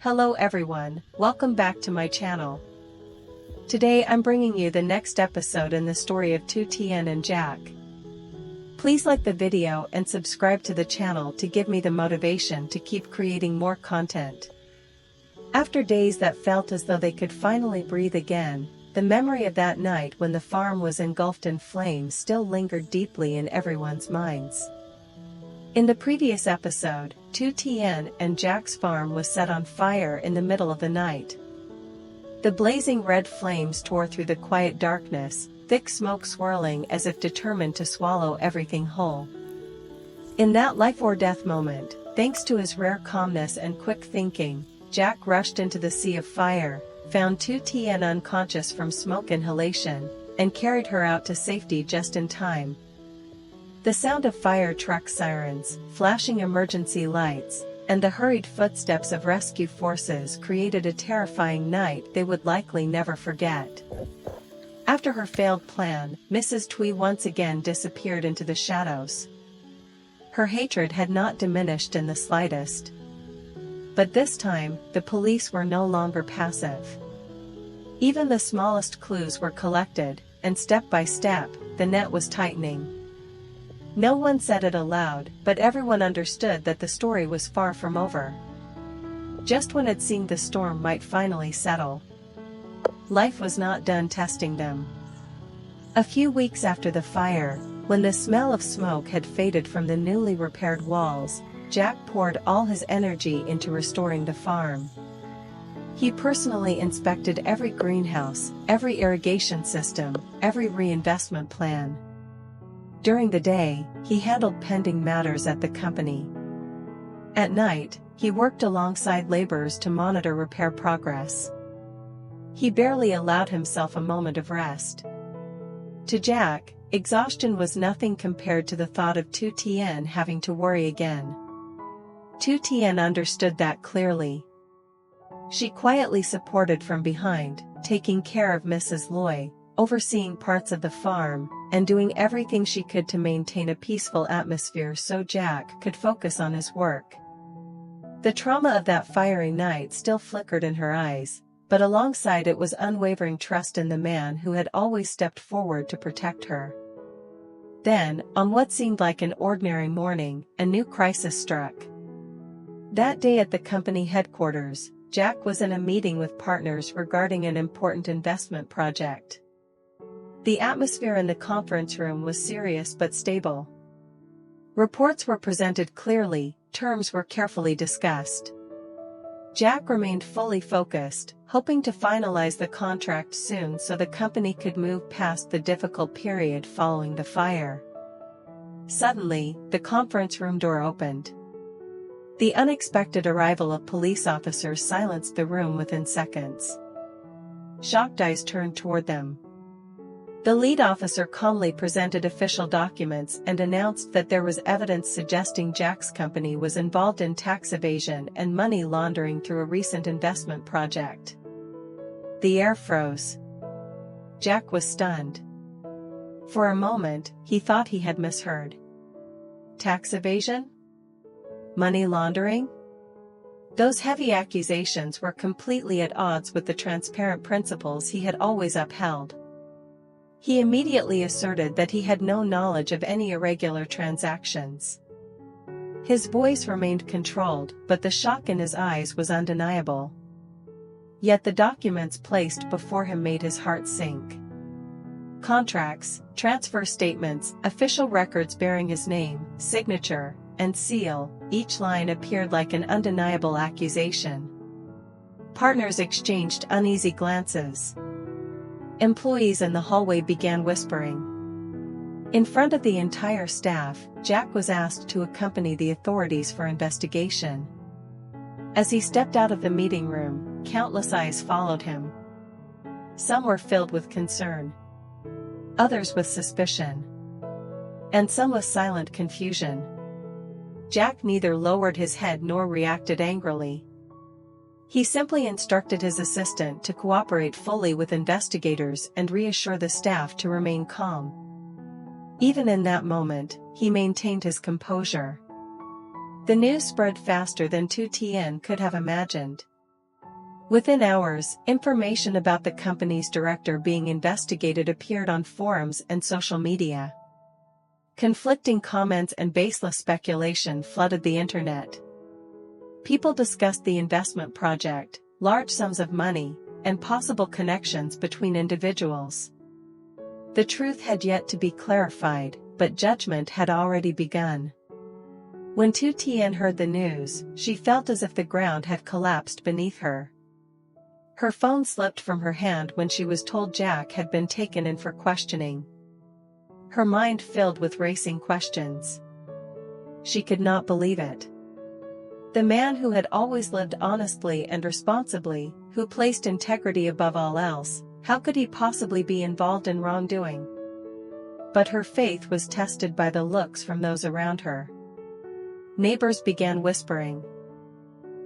Hello everyone, welcome back to my channel. Today I'm bringing you the next episode in the story of Tien and Jack. Please like the video and subscribe to the channel to give me the motivation to keep creating more content. After days that felt as though they could finally breathe again, the memory of that night when the farm was engulfed in flames still lingered deeply in everyone's minds. In the previous episode, Tien and Jack's farm was set on fire in the middle of the night. The blazing red flames tore through the quiet darkness, thick smoke swirling as if determined to swallow everything whole. In that life or death moment, thanks to his rare calmness and quick thinking, Jack rushed into the sea of fire, found Tien unconscious from smoke inhalation, and carried her out to safety just in time. The sound of fire truck sirens, flashing emergency lights, and the hurried footsteps of rescue forces created a terrifying night they would likely never forget. After her failed plan, Mrs. Tui once again disappeared into the shadows. Her hatred had not diminished in the slightest. But this time, the police were no longer passive. Even the smallest clues were collected, and step by step, the net was tightening. No one said it aloud, but everyone understood that the story was far from over. Just when it seemed the storm might finally settle, life was not done testing them. A few weeks after the fire, when the smell of smoke had faded from the newly repaired walls, Jack poured all his energy into restoring the farm. He personally inspected every greenhouse, every irrigation system, every reinvestment plan. During the day, he handled pending matters at the company. At night, he worked alongside laborers to monitor repair progress. He barely allowed himself a moment of rest. To Jack, exhaustion was nothing compared to the thought of Tien having to worry again. Tien understood that clearly. She quietly supported from behind, taking care of Mrs. Loy, overseeing parts of the farm, and doing everything she could to maintain a peaceful atmosphere so Jack could focus on his work. The trauma of that fiery night still flickered in her eyes, but alongside it was unwavering trust in the man who had always stepped forward to protect her. Then, on what seemed like an ordinary morning, a new crisis struck. That day at the company headquarters, Jack was in a meeting with partners regarding an important investment project. The atmosphere in the conference room was serious but stable. Reports were presented clearly, terms were carefully discussed. Jack remained fully focused, hoping to finalize the contract soon so the company could move past the difficult period following the fire. Suddenly, the conference room door opened. The unexpected arrival of police officers silenced the room within seconds. Shocked eyes turned toward them. The lead officer calmly presented official documents and announced that there was evidence suggesting Jack's company was involved in tax evasion and money laundering through a recent investment project. The air froze. Jack was stunned. For a moment, he thought he had misheard. Tax evasion? Money laundering? Those heavy accusations were completely at odds with the transparent principles he had always upheld. He immediately asserted that he had no knowledge of any irregular transactions. His voice remained controlled, but the shock in his eyes was undeniable. Yet the documents placed before him made his heart sink. Contracts, transfer statements, official records bearing his name, signature, and seal, each line appeared like an undeniable accusation. Partners exchanged uneasy glances. Employees in the hallway began whispering. In front of the entire staff, Jack was asked to accompany the authorities for investigation. As he stepped out of the meeting room, countless eyes followed him. Some were filled with concern. Others with suspicion. And some with silent confusion. Jack neither lowered his head nor reacted angrily. He simply instructed his assistant to cooperate fully with investigators and reassure the staff to remain calm. Even in that moment, he maintained his composure. The news spread faster than Tien could have imagined. Within hours, information about the company's director being investigated appeared on forums and social media. Conflicting comments and baseless speculation flooded the internet. People discussed the investment project, large sums of money, and possible connections between individuals. The truth had yet to be clarified, but judgment had already begun. When Tien heard the news, she felt as if the ground had collapsed beneath her. Her phone slipped from her hand when she was told Jack had been taken in for questioning. Her mind filled with racing questions. She could not believe it. The man who had always lived honestly and responsibly, who placed integrity above all else, how could he possibly be involved in wrongdoing? But her faith was tested by the looks from those around her. Neighbors began whispering.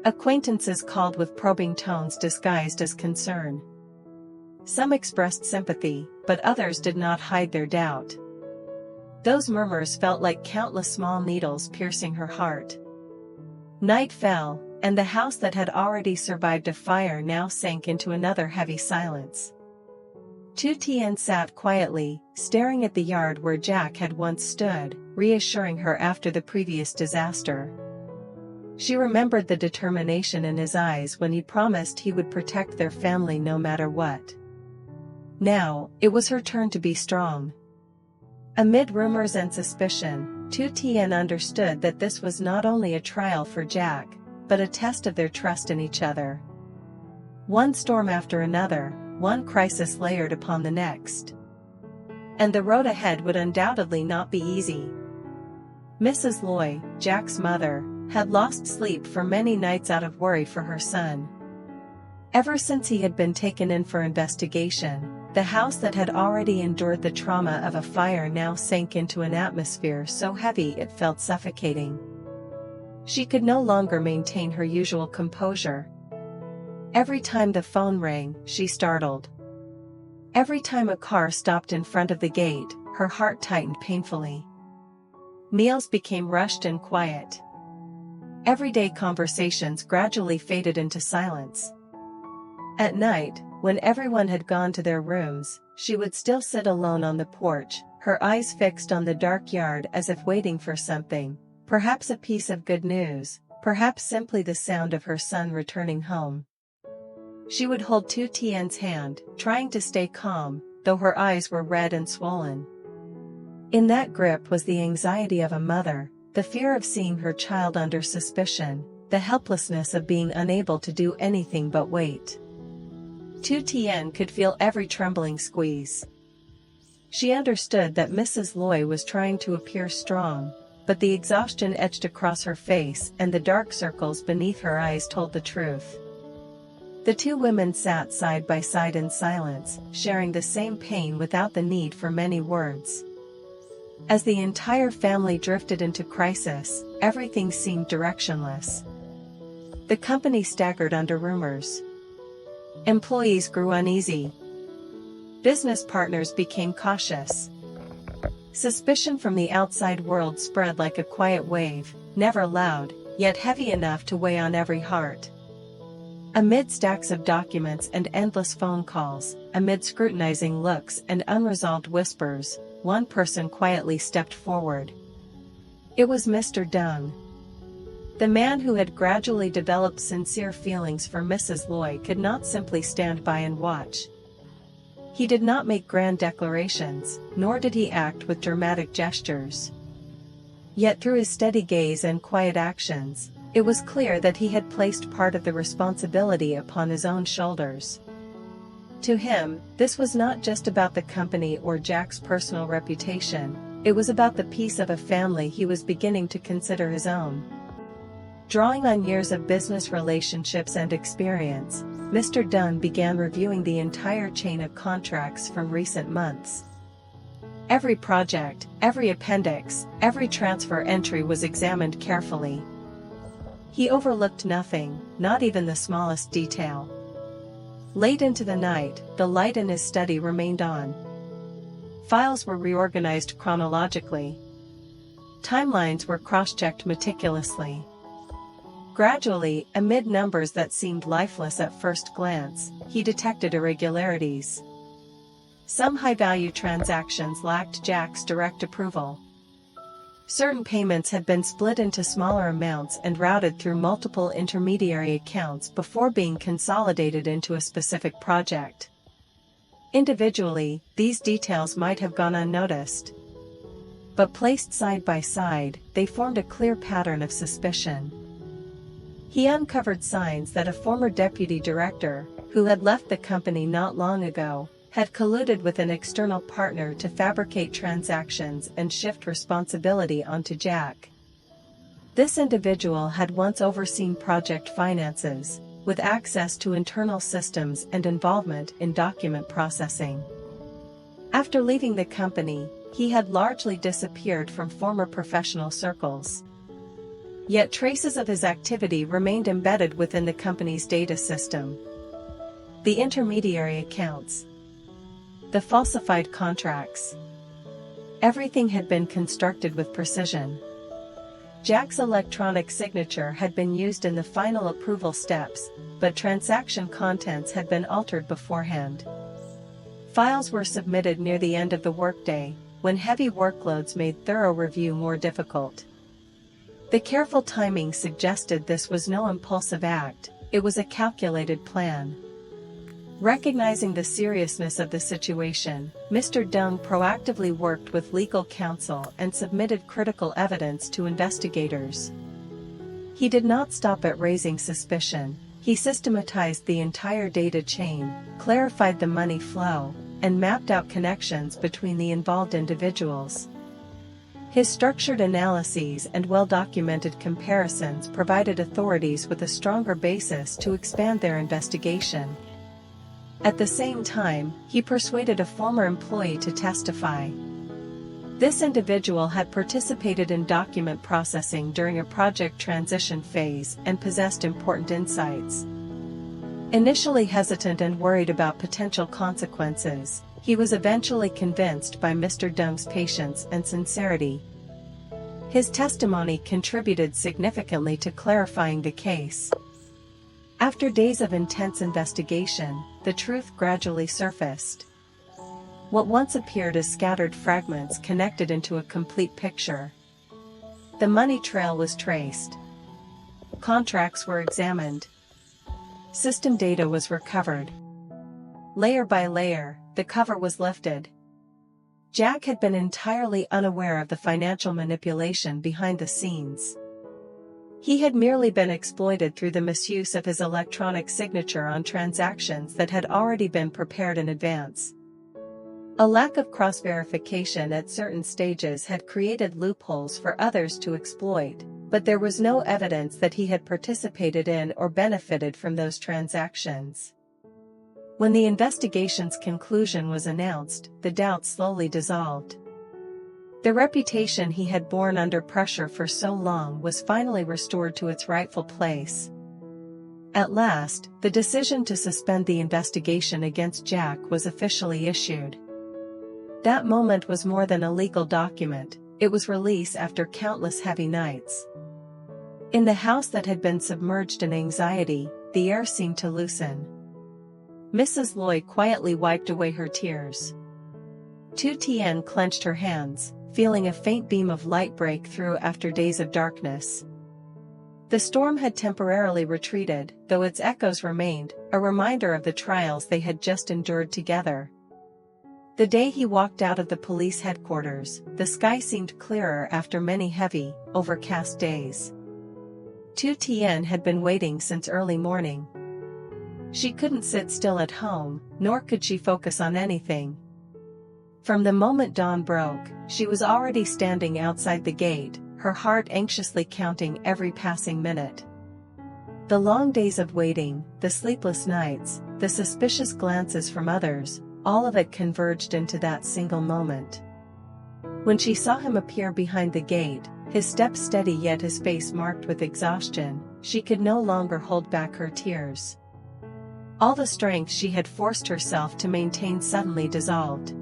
Acquaintances called with probing tones disguised as concern. Some expressed sympathy, but others did not hide their doubt. Those murmurs felt like countless small needles piercing her heart. Night fell, and the house that had already survived a fire now sank into another heavy silence. Tien sat quietly, staring at the yard where Jack had once stood, reassuring her after the previous disaster. She remembered the determination in his eyes when he promised he would protect their family no matter what. Now, it was her turn to be strong. Amid rumors and suspicion, Tien understood that this was not only a trial for Jack, but a test of their trust in each other. One storm after another, one crisis layered upon the next. And the road ahead would undoubtedly not be easy. Mrs. Loy, Jack's mother, had lost sleep for many nights out of worry for her son. Ever since he had been taken in for investigation, the house that had already endured the trauma of a fire now sank into an atmosphere so heavy it felt suffocating. She could no longer maintain her usual composure. Every time the phone rang, she startled. Every time a car stopped in front of the gate, her heart tightened painfully. Meals became rushed and quiet. Everyday conversations gradually faded into silence. At night, when everyone had gone to their rooms, she would still sit alone on the porch, her eyes fixed on the dark yard as if waiting for something, perhaps a piece of good news, perhaps simply the sound of her son returning home. She would hold Tien's hand, trying to stay calm, though her eyes were red and swollen. In that grip was the anxiety of a mother, the fear of seeing her child under suspicion, the helplessness of being unable to do anything but wait. Tien could feel every trembling squeeze. She understood that Mrs. Loy was trying to appear strong, but the exhaustion etched across her face and the dark circles beneath her eyes told the truth. The two women sat side by side in silence, sharing the same pain without the need for many words. As the entire family drifted into crisis, everything seemed directionless. The company staggered under rumors. Employees grew uneasy. Business partners became cautious. Suspicion from the outside world spread like a quiet wave, never loud, yet heavy enough to weigh on every heart. Amid stacks of documents and endless phone calls, amid scrutinizing looks and unresolved whispers, one person quietly stepped forward. It was Mr. Dung. The man who had gradually developed sincere feelings for Mrs. Loy could not simply stand by and watch. He did not make grand declarations, nor did he act with dramatic gestures. Yet through his steady gaze and quiet actions, it was clear that he had placed part of the responsibility upon his own shoulders. To him, this was not just about the company or Jack's personal reputation, it was about the peace of a family he was beginning to consider his own. Drawing on years of business relationships and experience, Mr. Dunn began reviewing the entire chain of contracts from recent months. Every project, every appendix, every transfer entry was examined carefully. He overlooked nothing, not even the smallest detail. Late into the night, the light in his study remained on. Files were reorganized chronologically. Timelines were cross-checked meticulously. Gradually, amid numbers that seemed lifeless at first glance, he detected irregularities. Some high-value transactions lacked Jack's direct approval. Certain payments had been split into smaller amounts and routed through multiple intermediary accounts before being consolidated into a specific project. Individually, these details might have gone unnoticed. But placed side by side, they formed a clear pattern of suspicion. He uncovered signs that a former deputy director, who had left the company not long ago, had colluded with an external partner to fabricate transactions and shift responsibility onto Jack. This individual had once overseen project finances, with access to internal systems and involvement in document processing. After leaving the company, he had largely disappeared from former professional circles. Yet traces of his activity remained embedded within the company's data system. The intermediary accounts, the falsified contracts. Everything had been constructed with precision. Jack's electronic signature had been used in the final approval steps, but transaction contents had been altered beforehand. Files were submitted near the end of the workday, when heavy workloads made thorough review more difficult. The careful timing suggested this was no impulsive act, it was a calculated plan. Recognizing the seriousness of the situation, Mr. Dung proactively worked with legal counsel and submitted critical evidence to investigators. He did not stop at raising suspicion, he systematized the entire data chain, clarified the money flow, and mapped out connections between the involved individuals. His structured analyses and well-documented comparisons provided authorities with a stronger basis to expand their investigation. At the same time, he persuaded a former employee to testify. This individual had participated in document processing during a project transition phase and possessed important insights. Initially hesitant and worried about potential consequences, he was eventually convinced by Mr. Dung's patience and sincerity. His testimony contributed significantly to clarifying the case. After days of intense investigation, the truth gradually surfaced. What once appeared as scattered fragments connected into a complete picture. The money trail was traced. Contracts were examined. System data was recovered. Layer by layer, the cover was lifted. Jack had been entirely unaware of the financial manipulation behind the scenes. He had merely been exploited through the misuse of his electronic signature on transactions that had already been prepared in advance. A lack of cross-verification at certain stages had created loopholes for others to exploit, but there was no evidence that he had participated in or benefited from those transactions. When the investigation's conclusion was announced, the doubt slowly dissolved. The reputation he had borne under pressure for so long was finally restored to its rightful place. At last, the decision to suspend the investigation against Jack was officially issued. That moment was more than a legal document, it was release after countless heavy nights. In the house that had been submerged in anxiety, the air seemed to loosen. Mrs. Loy quietly wiped away her tears. Tien clenched her hands, feeling a faint beam of light break through after days of darkness. The storm had temporarily retreated, though its echoes remained, a reminder of the trials they had just endured together. The day he walked out of the police headquarters, the sky seemed clearer after many heavy, overcast days. Tien had been waiting since early morning. She couldn't sit still at home, nor could she focus on anything. From the moment dawn broke, she was already standing outside the gate, her heart anxiously counting every passing minute. The long days of waiting, the sleepless nights, the suspicious glances from others, all of it converged into that single moment. When she saw him appear behind the gate, his step steady yet his face marked with exhaustion, she could no longer hold back her tears. All the strength she had forced herself to maintain suddenly dissolved.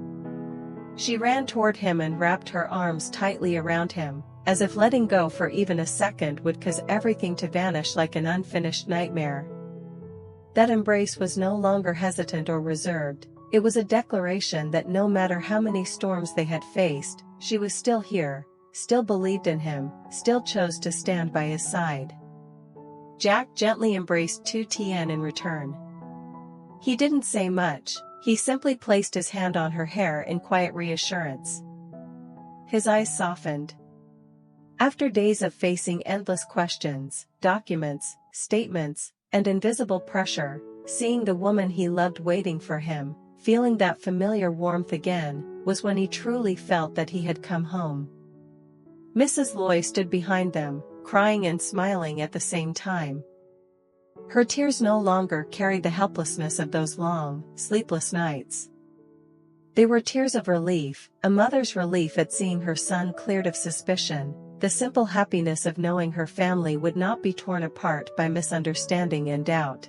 She ran toward him and wrapped her arms tightly around him, as if letting go for even a second would cause everything to vanish like an unfinished nightmare. That embrace was no longer hesitant or reserved, it was a declaration that no matter how many storms they had faced, she was still here, still believed in him, still chose to stand by his side. Jack gently embraced Tien in return. He didn't say much, he simply placed his hand on her hair in quiet reassurance. His eyes softened. After days of facing endless questions, documents, statements, and invisible pressure, seeing the woman he loved waiting for him, feeling that familiar warmth again, was when he truly felt that he had come home. Mrs. Loy stood behind them, crying and smiling at the same time. Her tears no longer carried the helplessness of those long, sleepless nights. They were tears of relief, a mother's relief at seeing her son cleared of suspicion, the simple happiness of knowing her family would not be torn apart by misunderstanding and doubt.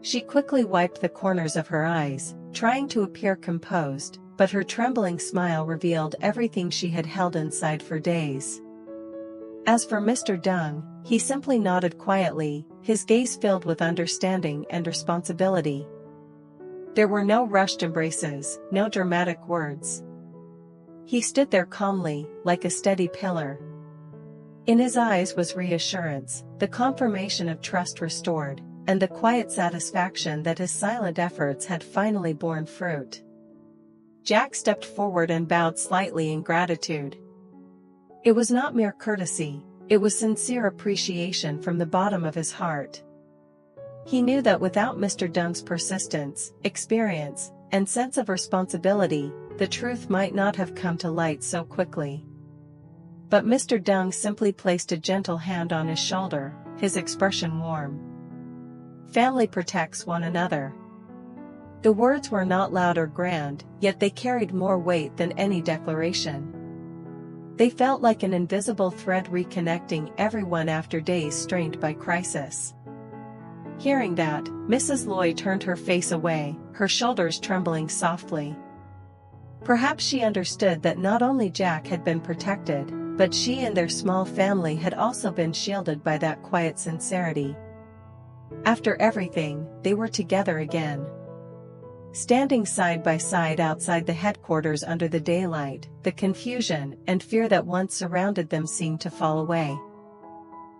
She quickly wiped the corners of her eyes, trying to appear composed, but her trembling smile revealed everything she had held inside for days. As for Mr. Dung, he simply nodded quietly, his gaze filled with understanding and responsibility. There were no rushed embraces, no dramatic words. He stood there calmly, like a steady pillar. In his eyes was reassurance, the confirmation of trust restored, and the quiet satisfaction that his silent efforts had finally borne fruit. Jack stepped forward and bowed slightly in gratitude. It was not mere courtesy, it was sincere appreciation from the bottom of his heart. He knew that without Mr. Dung's persistence, experience, and sense of responsibility, the truth might not have come to light so quickly. But Mr. Dung simply placed a gentle hand on his shoulder, his expression warm. Family protects one another. The words were not loud or grand, yet they carried more weight than any declaration. They felt like an invisible thread reconnecting everyone after days strained by crisis. Hearing that, Mrs. Loy turned her face away, her shoulders trembling softly. Perhaps she understood that not only Jack had been protected, but she and their small family had also been shielded by that quiet sincerity. After everything, they were together again. Standing side by side outside the headquarters under the daylight, the confusion and fear that once surrounded them seemed to fall away.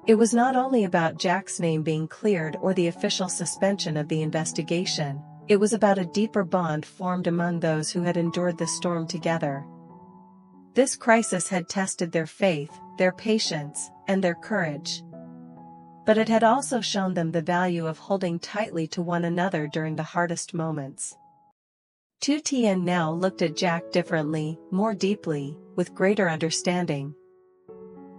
It was not only about Jack's name being cleared or the official suspension of the investigation, it was about a deeper bond formed among those who had endured the storm together. This crisis had tested their faith, their patience, and their courage. But it had also shown them the value of holding tightly to one another during the hardest moments. Tien now looked at Jack differently, more deeply, with greater understanding.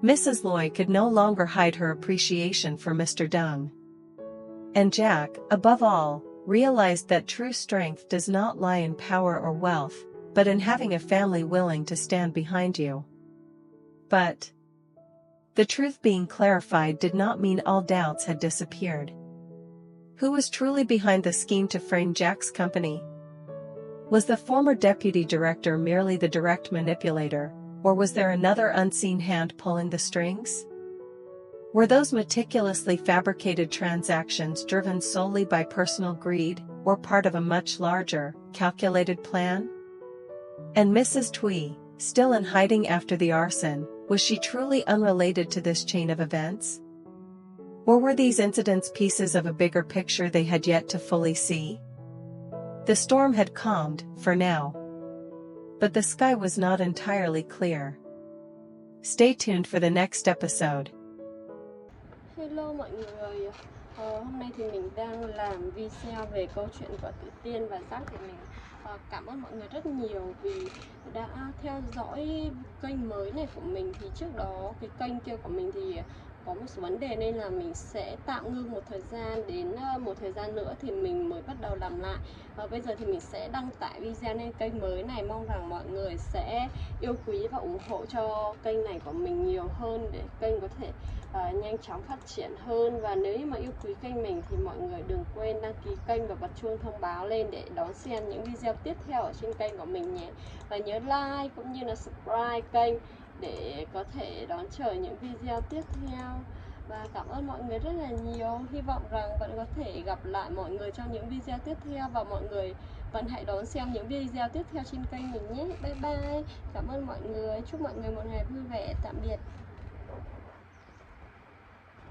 Mrs. Loy could no longer hide her appreciation for Mr. Dung. And Jack, above all, realized that true strength does not lie in power or wealth, but in having a family willing to stand behind you. But the truth being clarified did not mean all doubts had disappeared. Who was truly behind the scheme to frame Jack's company? Was the former deputy director merely the direct manipulator, or was there another unseen hand pulling the strings? Were those meticulously fabricated transactions driven solely by personal greed, or part of a much larger, calculated plan? And Mrs. Tui, still in hiding after the arson, was she truly unrelated to this chain of events? Or were these incidents pieces of a bigger picture they had yet to fully see? The storm had calmed, for now. But the sky was not entirely clear. Stay tuned for the next episode. Hello mọi người, hôm nay thì mình đang làm video về câu chuyện của Tử Tiên và Giác. Thì mình cảm ơn mọi người rất nhiều vì đã theo dõi kênh mới này của mình. Thì trước đó cái kênh kia của mình thì có một số vấn đề nên là mình sẽ tạm ngưng một thời gian, đến một thời gian nữa thì mình mới bắt đầu làm lại. Bây giờ thì mình sẽ đăng tải video lên kênh mới này, mong rằng mọi người sẽ yêu quý và ủng hộ cho kênh này của mình nhiều hơn để kênh có thể nhanh chóng phát triển hơn. Và nếu như mà yêu quý kênh mình thì mọi người đừng quên đăng ký kênh và bật chuông thông báo lên để đón xem những video tiếp theo ở trên kênh của mình nhé. Và nhớ like cũng như là subscribe kênh để có thể đón chờ những video tiếp theo. Và cảm ơn mọi người rất là nhiều. Hy vọng rằng vẫn có thể gặp lại mọi người trong những video tiếp theo, và mọi người vẫn hãy đón xem những video tiếp theo trên kênh mình nhé. Bye bye. Cảm ơn mọi người. Chúc mọi người một ngày vui vẻ. Tạm biệt.